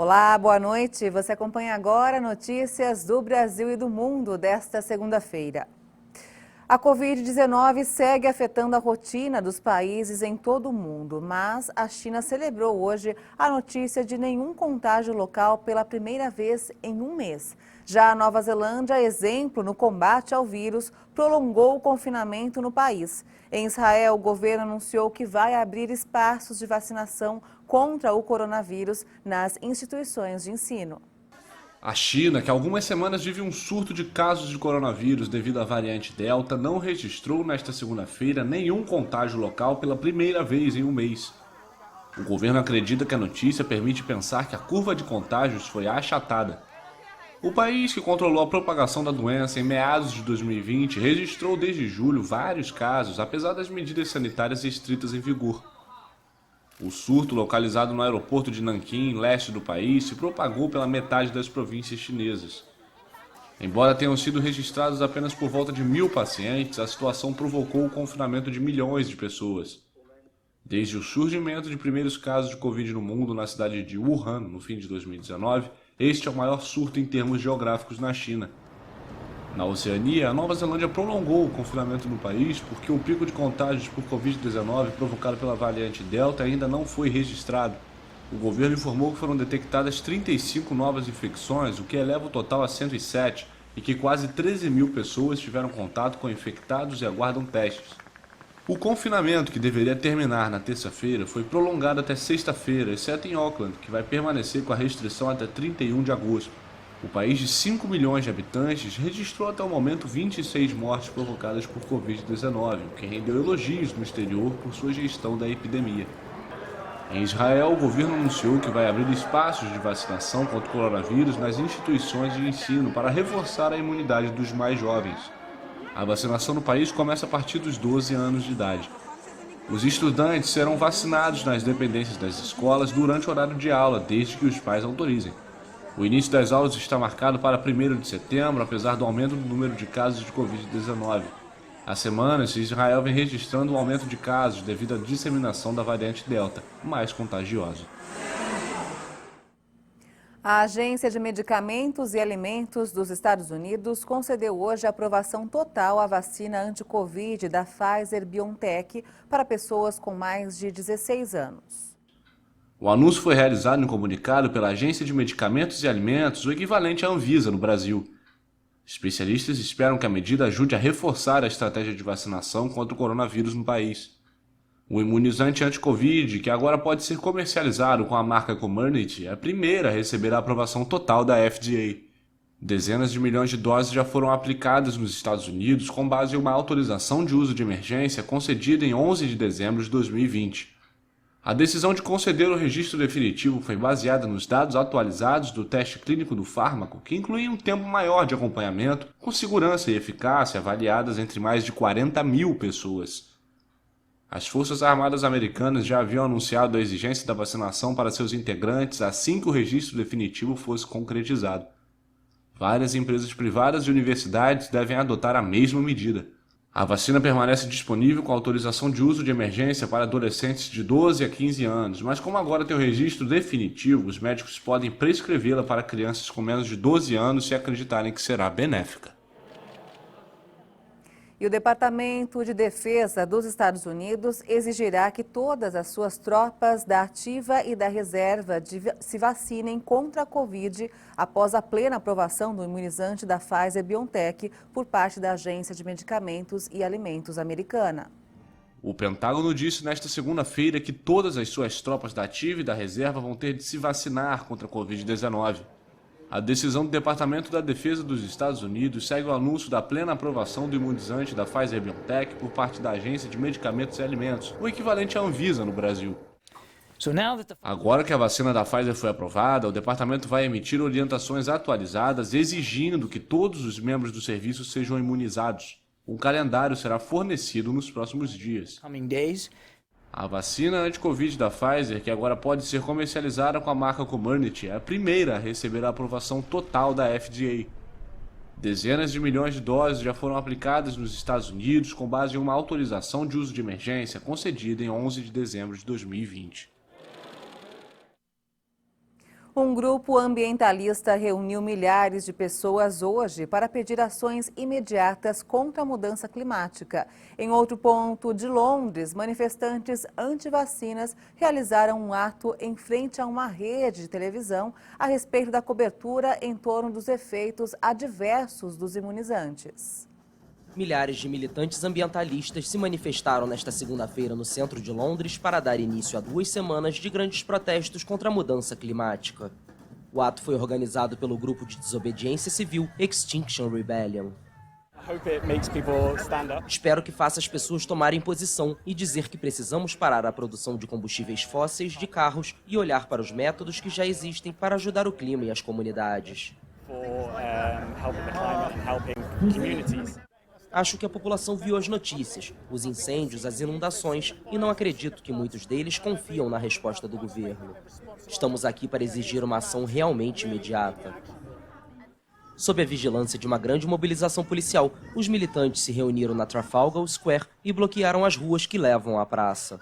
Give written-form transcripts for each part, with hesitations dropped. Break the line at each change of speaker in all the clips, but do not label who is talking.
Olá, boa noite. Você acompanha agora notícias do Brasil e do mundo desta segunda-feira. A Covid-19 segue afetando a rotina dos países em todo o mundo, mas a China celebrou hoje a notícia de nenhum contágio local pela primeira vez em um mês. Já a Nova Zelândia, exemplo no combate ao vírus, prolongou o confinamento no país. Em Israel, o governo anunciou que vai abrir espaços de vacinação contra o coronavírus nas instituições de ensino.
A China, que há algumas semanas vive um surto de casos de coronavírus devido à variante Delta, não registrou nesta segunda-feira nenhum contágio local pela primeira vez em um mês. O governo acredita que a notícia permite pensar que a curva de contágios foi achatada. O país, que controlou a propagação da doença em meados de 2020, registrou desde julho vários casos, apesar das medidas sanitárias estritas em vigor. O surto, localizado no aeroporto de Nanquim, leste do país, se propagou pela metade das províncias chinesas. Embora tenham sido registrados apenas por volta de 1.000 pacientes, a situação provocou o confinamento de milhões de pessoas. Desde o surgimento de primeiros casos de Covid no mundo na cidade de Wuhan, no fim de 2019, este é o maior surto em termos geográficos na China. Na Oceania, a Nova Zelândia prolongou o confinamento no país porque o pico de contágios por Covid-19 provocado pela variante Delta ainda não foi registrado. O governo informou que foram detectadas 35 novas infecções, o que eleva o total a 107, e que quase 13.000 pessoas tiveram contato com infectados e aguardam testes. O confinamento, que deveria terminar na terça-feira, foi prolongado até sexta-feira, exceto em Auckland, que vai permanecer com a restrição até 31 de agosto. O país de 5 milhões de habitantes registrou até o momento 26 mortes provocadas por Covid-19, o que rendeu elogios no exterior por sua gestão da epidemia. Em Israel, o governo anunciou que vai abrir espaços de vacinação contra o coronavírus nas instituições de ensino para reforçar a imunidade dos mais jovens. A vacinação no país começa a partir dos 12 anos de idade. Os estudantes serão vacinados nas dependências das escolas durante o horário de aula, desde que os pais autorizem. O início das aulas está marcado para 1º de setembro, apesar do aumento do número de casos de Covid-19. Há semanas, Israel vem registrando um aumento de casos devido à disseminação da variante Delta, mais contagiosa.
A Agência de Medicamentos e Alimentos dos Estados Unidos concedeu hoje a aprovação total à vacina anti-Covid da Pfizer-BioNTech para pessoas com mais de 16 anos.
O anúncio foi realizado em comunicado pela Agência de Medicamentos e Alimentos, o equivalente à Anvisa no Brasil. Especialistas esperam que a medida ajude a reforçar a estratégia de vacinação contra o coronavírus no país. O imunizante anti-Covid, que agora pode ser comercializado com a marca Comirnaty, é a primeira a receber a aprovação total da FDA. Dezenas de milhões de doses já foram aplicadas nos Estados Unidos com base em uma autorização de uso de emergência concedida em 11 de dezembro de 2020. A decisão de conceder o registro definitivo foi baseada nos dados atualizados do teste clínico do fármaco, que incluía um tempo maior de acompanhamento, com segurança e eficácia avaliadas entre mais de 40.000 pessoas. As Forças Armadas Americanas já haviam anunciado a exigência da vacinação para seus integrantes assim que o registro definitivo fosse concretizado. Várias empresas privadas e universidades devem adotar a mesma medida. A vacina permanece disponível com autorização de uso de emergência para adolescentes de 12 a 15 anos, mas como agora tem o registro definitivo, os médicos podem prescrevê-la para crianças com menos de 12 anos se acreditarem que será benéfica.
E o Departamento de Defesa dos Estados Unidos exigirá que todas as suas tropas da ativa e da reserva se vacinem contra a Covid após a plena aprovação do imunizante da Pfizer-BioNTech por parte da Agência de Medicamentos e Alimentos americana.
O Pentágono disse nesta segunda-feira que todas as suas tropas da ativa e da reserva vão ter de se vacinar contra a Covid-19. A decisão do Departamento da Defesa dos Estados Unidos segue o anúncio da plena aprovação do imunizante da Pfizer-BioNTech por parte da Agência de Medicamentos e Alimentos, o equivalente à Anvisa no Brasil. Agora que a vacina da Pfizer foi aprovada, o departamento vai emitir orientações atualizadas exigindo que todos os membros do serviço sejam imunizados. Um calendário será fornecido nos próximos dias. A vacina anti-Covid da Pfizer, que agora pode ser comercializada com a marca Comirnaty, é a primeira a receber a aprovação total da FDA. Dezenas de milhões de doses já foram aplicadas nos Estados Unidos com base em uma autorização de uso de emergência concedida em 11 de dezembro de 2020.
Um grupo ambientalista reuniu milhares de pessoas hoje para pedir ações imediatas contra a mudança climática. Em outro ponto de Londres, manifestantes anti-vacinas realizaram um ato em frente a uma rede de televisão a respeito da cobertura em torno dos efeitos adversos dos imunizantes.
Milhares de militantes ambientalistas se manifestaram nesta segunda-feira no centro de Londres para dar início a 2 semanas de grandes protestos contra a mudança climática. O ato foi organizado pelo grupo de desobediência civil Extinction Rebellion. Espero que faça as pessoas tomarem posição e dizer que precisamos parar a produção de combustíveis fósseis de carros e olhar para os métodos que já existem para ajudar o clima e as comunidades. Acho que a população viu as notícias, os incêndios, as inundações, e não acredito que muitos deles confiam na resposta do governo. Estamos aqui para exigir uma ação realmente imediata. Sob a vigilância de uma grande mobilização policial, os militantes se reuniram na Trafalgar Square e bloquearam as ruas que levam à praça.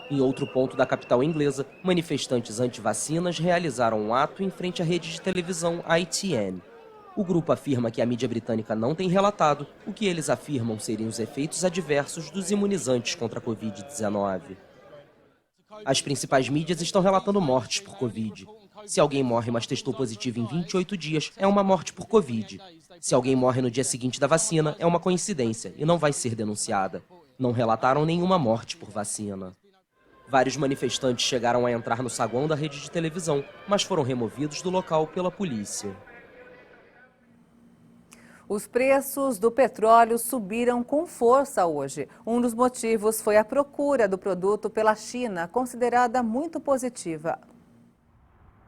Em outro ponto da capital inglesa, manifestantes anti-vacinas realizaram um ato em frente à rede de televisão ITN. O grupo afirma que a mídia britânica não tem relatado o que eles afirmam serem os efeitos adversos dos imunizantes contra a Covid-19. As principais mídias estão relatando mortes por Covid. Se alguém morre, mas testou positivo em 28 dias, é uma morte por Covid. Se alguém morre no dia seguinte da vacina, é uma coincidência e não vai ser denunciada. Não relataram nenhuma morte por vacina. Vários manifestantes chegaram a entrar no saguão da rede de televisão, mas foram removidos do local pela polícia.
Os preços do petróleo subiram com força hoje. Um dos motivos foi a procura do produto pela China, considerada muito positiva.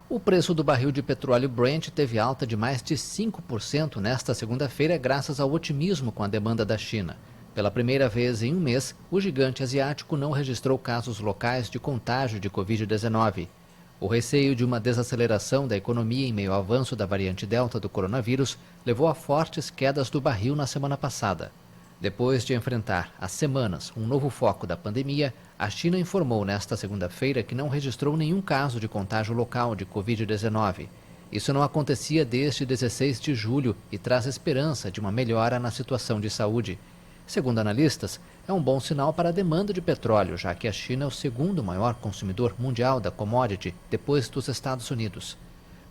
O preço do barril de petróleo Brent teve alta de mais de 5% nesta segunda-feira, graças ao otimismo com a demanda da China. Pela primeira vez em um mês, o gigante asiático não registrou casos locais de contágio de Covid-19. O receio de uma desaceleração da economia em meio ao avanço da variante Delta do coronavírus levou a fortes quedas do barril na semana passada. Depois de enfrentar há semanas um novo foco da pandemia, a China informou nesta segunda-feira que não registrou nenhum caso de contágio local de Covid-19. Isso não acontecia desde 16 de julho e traz esperança de uma melhora na situação de saúde. Segundo analistas, é um bom sinal para a demanda de petróleo, já que a China é o segundo maior consumidor mundial da commodity, depois dos Estados Unidos.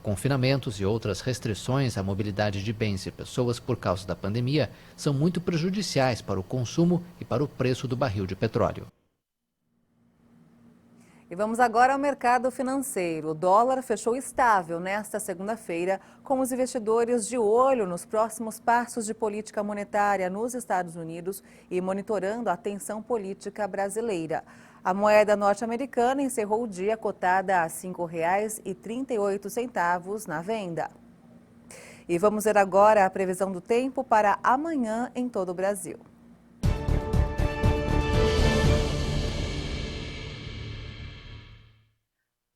Confinamentos e outras restrições à mobilidade de bens e pessoas por causa da pandemia são muito prejudiciais para o consumo e para o preço do barril de petróleo.
E vamos agora ao mercado financeiro. O dólar fechou estável nesta segunda-feira, com os investidores de olho nos próximos passos de política monetária nos Estados Unidos e monitorando a tensão política brasileira. A moeda norte-americana encerrou o dia cotada a R$ 5,38 na venda. E vamos ver agora a previsão do tempo para amanhã em todo o Brasil.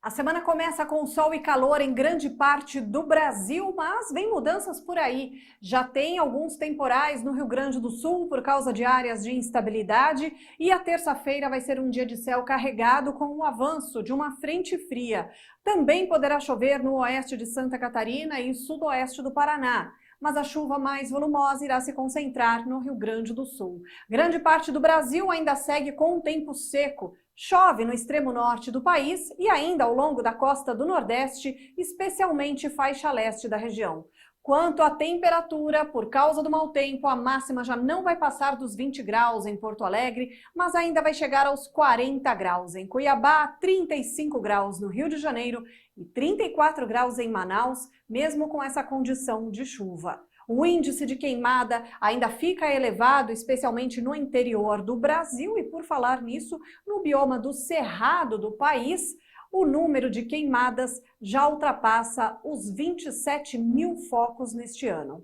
A semana começa com sol e calor em grande parte do Brasil, mas vem mudanças por aí. Já tem alguns temporais no Rio Grande do Sul por causa de áreas de instabilidade e a terça-feira vai ser um dia de céu carregado com o avanço de uma frente fria. Também poderá chover no oeste de Santa Catarina e sudoeste do Paraná. Mas a chuva mais volumosa irá se concentrar no Rio Grande do Sul. Grande parte do Brasil ainda segue com um tempo seco. Chove no extremo norte do país e ainda ao longo da costa do Nordeste, especialmente faixa leste da região. Quanto à temperatura, por causa do mau tempo, a máxima já não vai passar dos 20 graus em Porto Alegre, mas ainda vai chegar aos 40 graus em Cuiabá, 35 graus no Rio de Janeiro e 34 graus em Manaus, mesmo com essa condição de chuva. O índice de queimada ainda fica elevado, especialmente no interior do Brasil, e por falar nisso, no bioma do Cerrado do país, o número de queimadas já ultrapassa os 27 mil focos neste ano.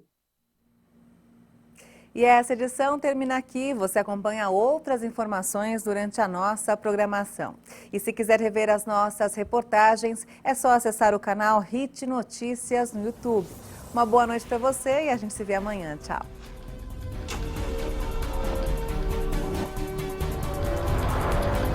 E essa edição termina aqui. Você acompanha outras informações durante a nossa programação. E se quiser rever as nossas reportagens, é só acessar o canal HIT Notícias no YouTube. Uma boa noite para você e a gente se vê amanhã. Tchau.